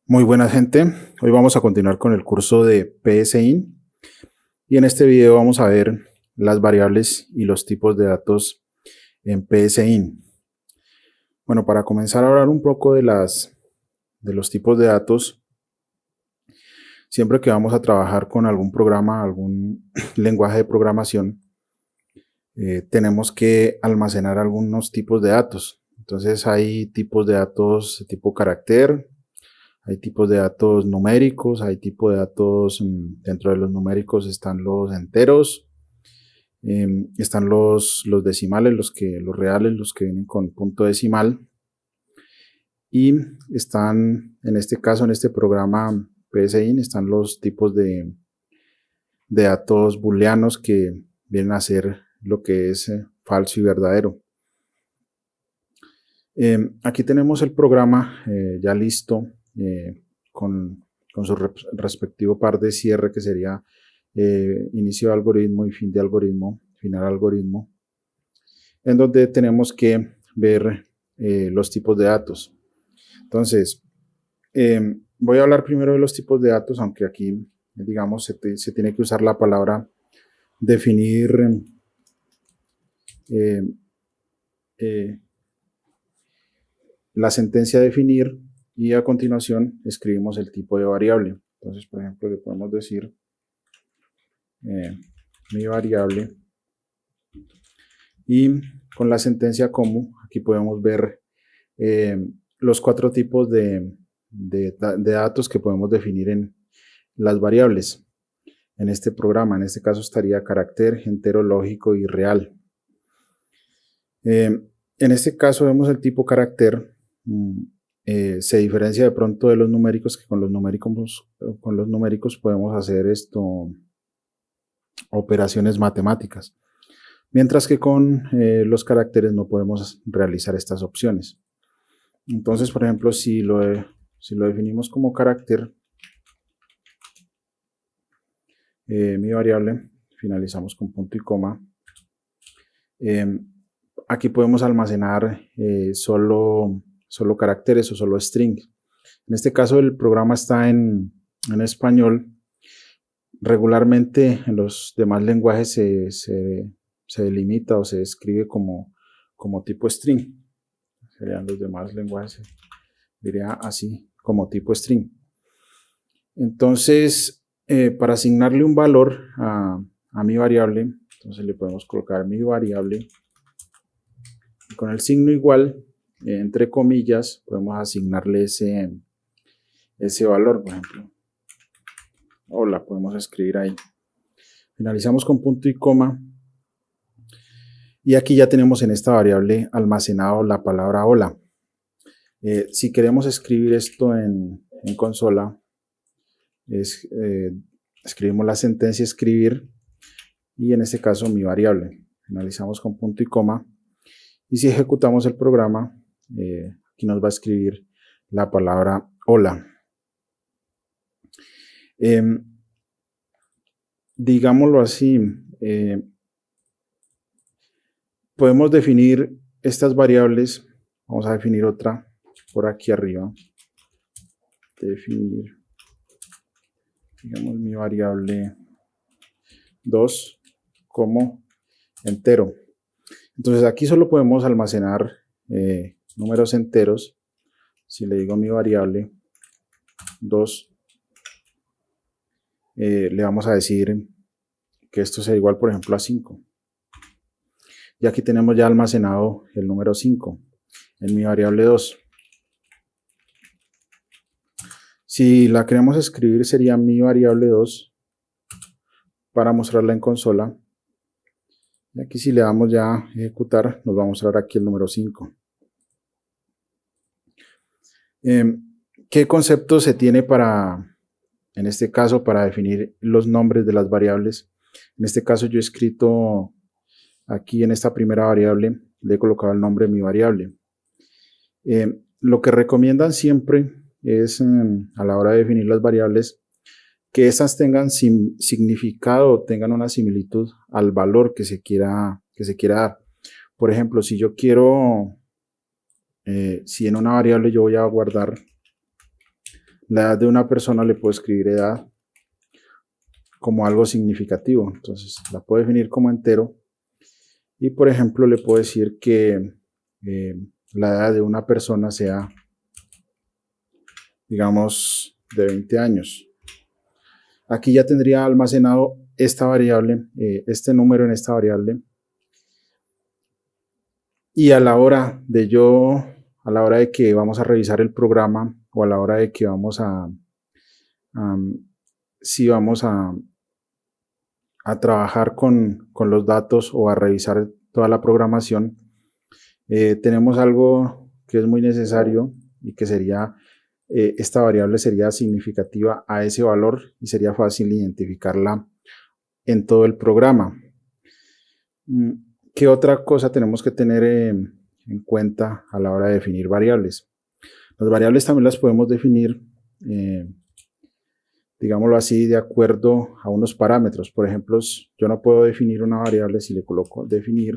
Muy buena gente, hoy vamos a continuar con el curso de PSIN y en este video vamos a ver las variables y los tipos de datos en PSIN. Bueno, para comenzar a hablar un poco de los tipos de datos, siempre que vamos a trabajar con algún programa, algún lenguaje de programación, tenemos que almacenar algunos tipos de datos. Entonces hay tipos de datos de tipo carácter. Hay tipos de datos numéricos, hay tipos de datos, dentro de los numéricos están los enteros, están los decimales, los reales, los que vienen con punto decimal. Y están, en este caso, en este programa PSIN, están los tipos de datos booleanos que vienen a ser lo que es falso y verdadero. Aquí tenemos el programa ya listo, con su respectivo par de cierre, que sería inicio de algoritmo y fin de algoritmo, final algoritmo, en donde tenemos que ver los tipos de datos. Entonces, voy a hablar primero de los tipos de datos, aunque aquí, digamos, se tiene que usar la palabra definir la sentencia definir, y a continuación escribimos el tipo de variable. Entonces, por ejemplo, le podemos decir mi variable, y con la sentencia como, aquí podemos ver los cuatro tipos de datos que podemos definir en las variables en este programa. En este caso estaría carácter, entero, lógico y real. En este caso vemos el tipo carácter. Se diferencia de pronto de los numéricos, que con los numéricos podemos hacer operaciones matemáticas, mientras que con los caracteres no podemos realizar estas opciones. Entonces, por ejemplo, si lo definimos como carácter, mi variable, finalizamos con punto y coma. Aquí podemos almacenar solo caracteres o solo string. En este caso el programa está en español. Regularmente en los demás lenguajes se delimita o se escribe como tipo string. Serían los demás lenguajes, diría así, como tipo string. Entonces, para asignarle un valor a mi variable, entonces le podemos colocar mi variable, y con el signo igual, entre comillas, podemos asignarle ese valor. Por ejemplo, hola, podemos escribir ahí. Finalizamos con punto y coma, y aquí ya tenemos en esta variable almacenado la palabra hola. Si queremos escribir esto en consola, escribimos la sentencia escribir, y en este caso mi variable. Finalizamos con punto y coma, y si ejecutamos el programa, aquí nos va a escribir la palabra hola. Digámoslo así, podemos definir estas variables. Vamos a definir otra por aquí arriba. Definir, digamos, mi variable 2 como entero. Entonces aquí solo podemos almacenar números enteros. Si le digo mi variable 2, le vamos a decir que esto sea igual, por ejemplo, a 5. Y aquí tenemos ya almacenado el número 5 en mi variable 2. Si la queremos escribir, sería mi variable 2 para mostrarla en consola. Y aquí, si le damos ya a ejecutar, nos va a mostrar aquí el número 5. ¿Qué concepto se tiene en este caso, para definir los nombres de las variables? En este caso yo he escrito aquí en esta primera variable, le he colocado el nombre de mi variable. Lo que recomiendan siempre es, a la hora de definir las variables, que estas tengan significado o tengan una similitud al valor que se quiera dar. Por ejemplo, si yo quiero, si en una variable yo voy a guardar La edad de una persona le puedo escribir edad como algo significativo. Entonces la puedo definir como entero. Y por ejemplo le puedo decir que la edad de una persona sea, digamos, de 20 años. Aquí ya tendría almacenado esta variable, este número en esta variable. Y a la hora de que vamos a revisar el programa o a la hora de que vamos si vamos a trabajar con los datos o a revisar toda la programación, tenemos algo que es muy necesario y que sería, esta variable sería significativa a ese valor y sería fácil identificarla en todo el programa. ¿Qué otra cosa tenemos que tener en cuenta a la hora de definir variables? Las variables también las podemos definir, digámoslo así, de acuerdo a unos parámetros. Por ejemplo, yo no puedo definir una variable si le coloco definir.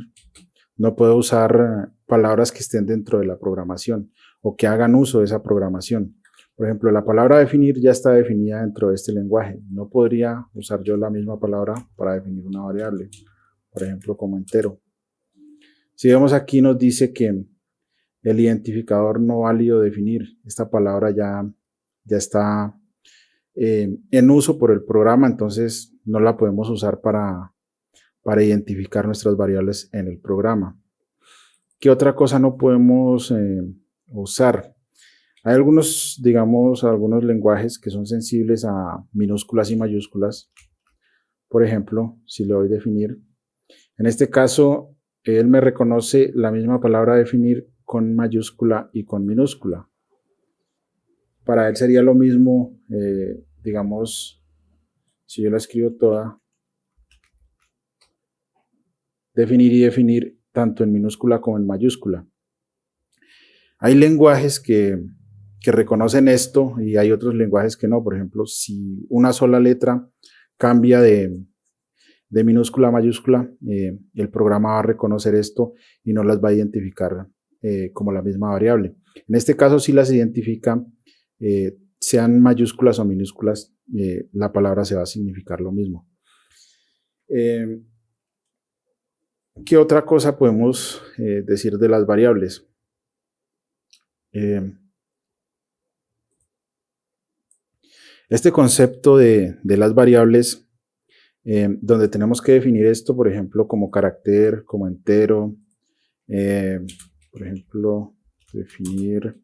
No puedo usar palabras que estén dentro de la programación o que hagan uso de esa programación. Por ejemplo, la palabra definir ya está definida dentro de este lenguaje. No podría usar yo la misma palabra para definir una variable, por ejemplo, como entero. Si vemos aquí nos dice que el identificador no válido definir, esta palabra ya está en uso por el programa, entonces no la podemos usar para identificar nuestras variables en el programa. ¿Qué otra cosa no podemos usar? Hay algunos, digamos, algunos lenguajes que son sensibles a minúsculas y mayúsculas. Por ejemplo, si le doy definir, en este caso, él me reconoce la misma palabra definir con mayúscula y con minúscula. Para él sería lo mismo, digamos, si yo la escribo toda, definir y definir tanto en minúscula como en mayúscula. Hay lenguajes que reconocen esto y hay otros lenguajes que no. Por ejemplo, si una sola letra cambia de minúscula a mayúscula, el programa va a reconocer esto y no las va a identificar como la misma variable. En este caso, si las identifica, sean mayúsculas o minúsculas, la palabra se va a significar lo mismo. ¿Qué otra cosa podemos decir de las variables? Este concepto de las variables, donde tenemos que definir esto, por ejemplo, como carácter, como entero, por ejemplo, definir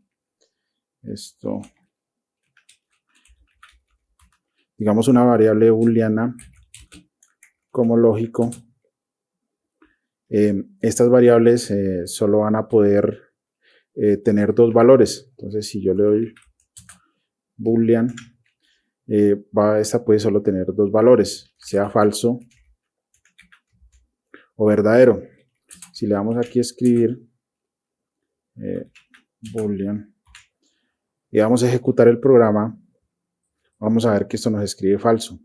esto, digamos una variable booleana como lógico. Estas variables solo van a poder tener dos valores. Entonces, si yo le doy boolean, esta puede solo tener dos valores, sea falso o verdadero. Si le damos aquí a escribir boolean y vamos a ejecutar el programa, vamos a ver que esto nos escribe falso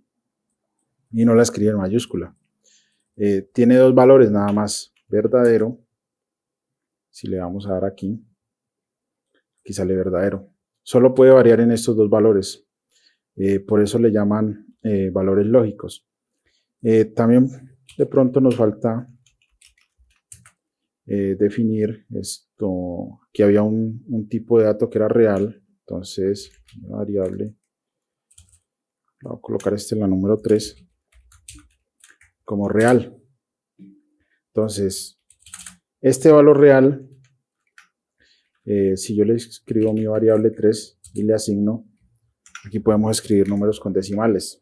y no la escribe en mayúscula. Tiene dos valores nada más, verdadero. Si le vamos a dar aquí sale verdadero. Solo puede variar en estos dos valores. Por eso le llaman valores lógicos. También de pronto nos falta definir esto, que había un tipo de dato que era real. Entonces, una variable, voy a colocar en la número 3 como real. Entonces, este valor real, si yo le escribo mi variable 3 y le asigno, aquí podemos escribir números con decimales.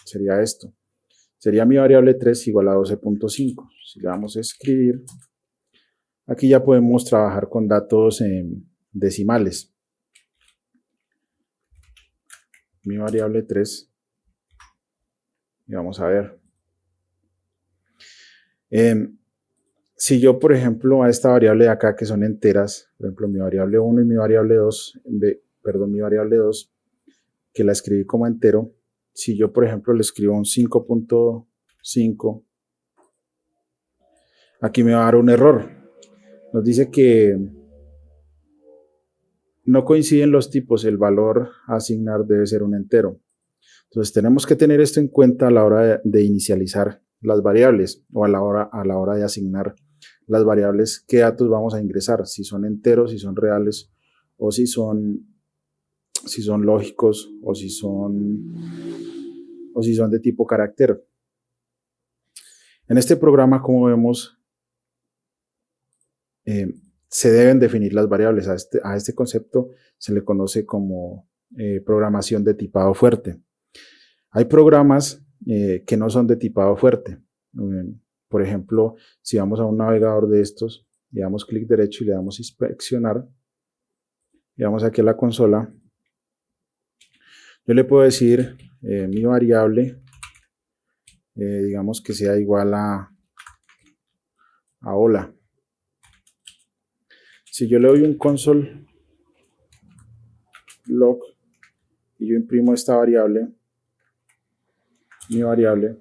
Sería esto. Sería mi variable 3 igual a 12.5. Si le damos a escribir, aquí ya podemos trabajar con datos decimales. Mi variable 3. Y vamos a ver. Si yo, por ejemplo, a esta variable de acá, que son enteras, por ejemplo, mi variable 1 y mi variable 2, mi variable 2, que la escribí como entero, si yo, por ejemplo, le escribo un 5.5, aquí me va a dar un error. Nos dice que no coinciden los tipos, el valor a asignar debe ser un entero. Entonces tenemos que tener esto en cuenta a la hora de inicializar las variables o a la hora de asignar las variables, qué datos vamos a ingresar, si son enteros, si son reales o si son lógicos o si son de tipo carácter. En este programa, como vemos, se deben definir las variables. A este concepto se le conoce como programación de tipado fuerte. Hay programas que no son de tipado fuerte. Por ejemplo, si vamos a un navegador de estos, le damos clic derecho y le damos inspeccionar, y vamos aquí a la consola, yo le puedo decir mi variable, digamos que sea igual a hola. Si yo le doy un console log y yo imprimo esta variable, mi variable,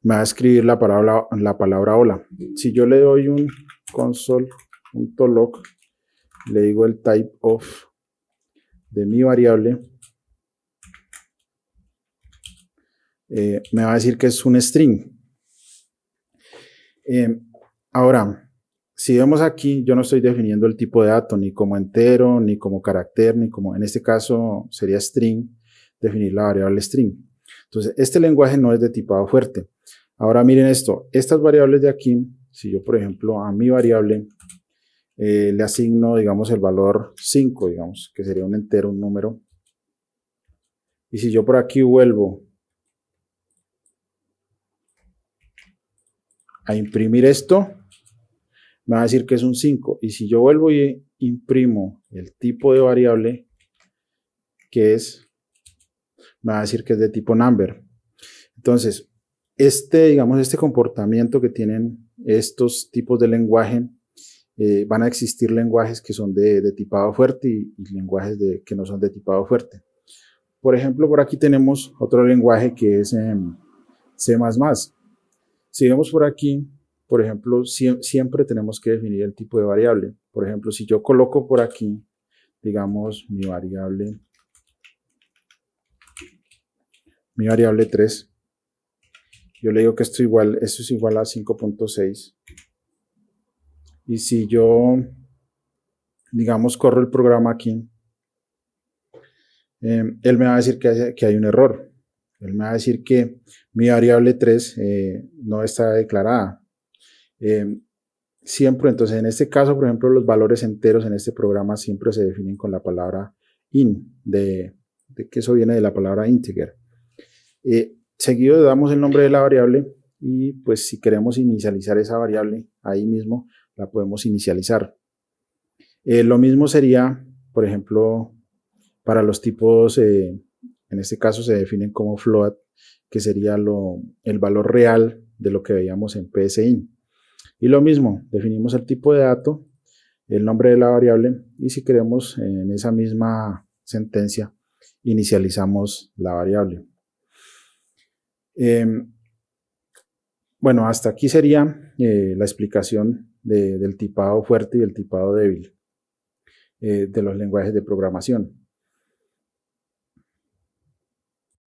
me va a escribir la palabra hola. Si yo le doy un console.log, le digo el type of de mi variable, me va a decir que es un string. Ahora, si vemos aquí, yo no estoy definiendo el tipo de dato ni como entero, ni como carácter, ni como, en este caso sería string, definir la variable string. Entonces, este lenguaje no es de tipado fuerte. Ahora miren esto, estas variables de aquí, si yo por ejemplo a mi variable le asigno, digamos, el valor 5, digamos, que sería un entero, un número, y si yo por aquí vuelvo a imprimir esto, me va a decir que es un 5, y si yo vuelvo y imprimo el tipo de variable que es, me va a decir que es de tipo number. Entonces, digamos, este comportamiento que tienen estos tipos de lenguaje, van a existir lenguajes que son de tipado fuerte y lenguajes que no son de tipado fuerte. Por ejemplo, por aquí tenemos otro lenguaje que es C++. Si vemos por aquí, por ejemplo, siempre tenemos que definir el tipo de variable. Por ejemplo, si yo coloco por aquí, digamos, mi variable 3, yo le digo que esto es igual a 5.6. Y si yo, digamos, corro el programa aquí, él me va a decir que hay un error. Él me va a decir que mi variable 3 no está declarada. Siempre, entonces, en este caso, por ejemplo, los valores enteros en este programa siempre se definen con la palabra in, de que eso viene de la palabra integer. Seguido damos el nombre de la variable y pues si queremos inicializar esa variable ahí mismo, la podemos inicializar. Lo mismo sería, por ejemplo, para los tipos, en este caso se definen como float, que sería el valor real de lo que veíamos en PSIN. Y lo mismo, definimos el tipo de dato, el nombre de la variable y si queremos en esa misma sentencia inicializamos la variable. Bueno, hasta aquí sería la explicación del tipado fuerte y el tipado débil de los lenguajes de programación.